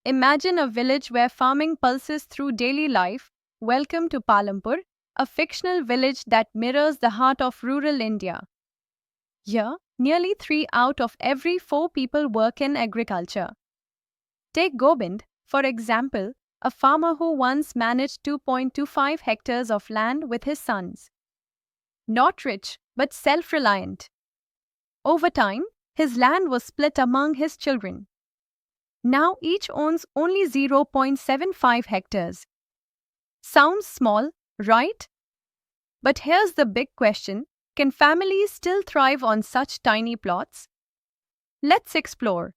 Imagine a village where farming pulses through daily life. Welcome to Palampur, a fictional village that mirrors the heart of rural India. Here, nearly 3 out of every 4 people work in agriculture. Take Gobind, for example, a farmer who once managed 2.25 hectares of land with his sons. Not rich, but self-reliant. Over time, his land was split among his children. Now each owns only 0.75 hectares. Sounds small, right? But here's the big question: can families still thrive on such tiny plots? Let's explore.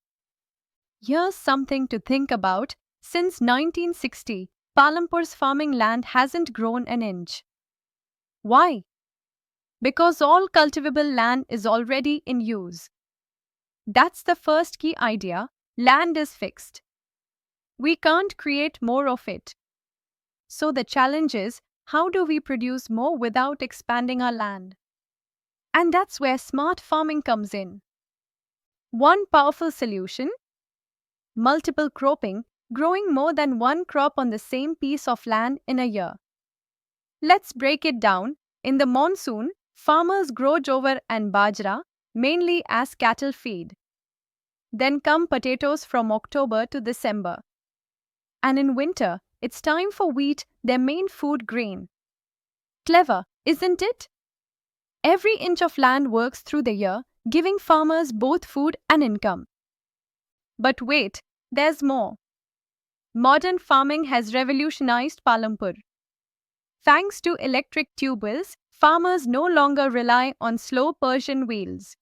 Here's something to think about. Since 1960, Palampur's farming land hasn't grown an inch. Why? Because all cultivable land is already in use. That's the first key idea. Land is fixed. We can't create more of it. So the challenge is, how do we produce more without expanding our land? And that's where smart farming comes in. One powerful solution: multiple cropping, growing more than one crop on the same piece of land in a year. Let's break it down. In the monsoon, farmers grow jowar and bajra, mainly as cattle feed. Then come potatoes from October to December. And in winter, it's time for wheat, their main food grain. Clever, isn't it? Every inch of land works through the year, giving farmers both food and income. But wait, there's more. Modern farming has revolutionized Palampur. Thanks to electric tubewells, farmers no longer rely on slow Persian wheels.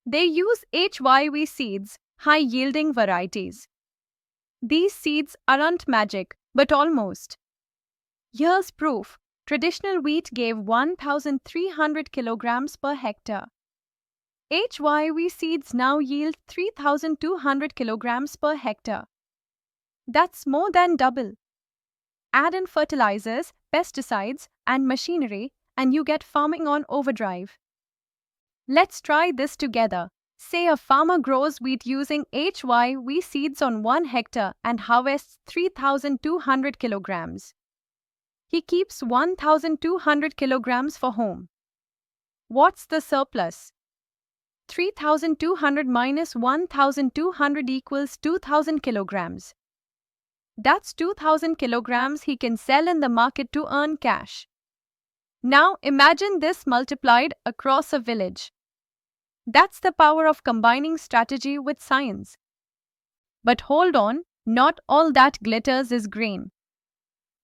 They use HYV seeds, high-yielding varieties. These seeds aren't magic, but almost. Here's proof. Traditional wheat gave 1,300 kilograms per hectare. HYV seeds now yield 3,200 kilograms per hectare. That's more than double. Add in fertilizers, pesticides, and machinery, and you get farming on overdrive. Let's try this together. Say a farmer grows wheat using HYV seeds on 1 hectare and harvests 3,200 kilograms. He keeps 1,200 kilograms for home. What's the surplus? 3,200 minus 1,200 equals 2,000 kilograms. That's 2,000 kilograms he can sell in the market to earn cash. Now imagine this multiplied across a village. That's the power of combining strategy with science. But hold on, not all that glitters is green.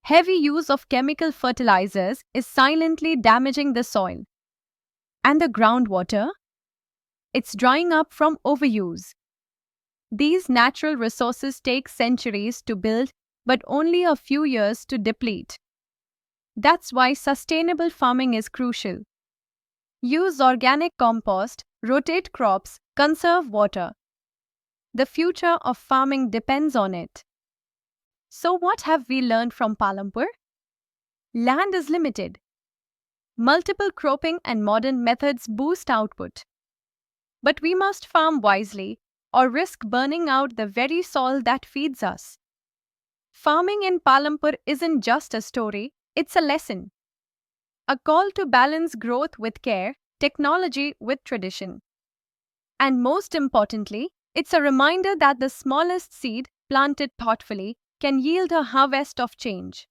Heavy use of chemical fertilizers is silently damaging the soil. And the groundwater? It's drying up from overuse. These natural resources take centuries to build, but only a few years to deplete. That's why sustainable farming is crucial. Use organic compost, rotate crops, conserve water. The future of farming depends on it. So what have we learned from Palampur? Land is limited. Multiple cropping and modern methods boost output. But we must farm wisely, or risk burning out the very soil that feeds us. Farming in Palampur isn't just a story, it's a lesson. A call to balance growth with care, technology with tradition. And most importantly, it's a reminder that the smallest seed, planted thoughtfully, can yield a harvest of change.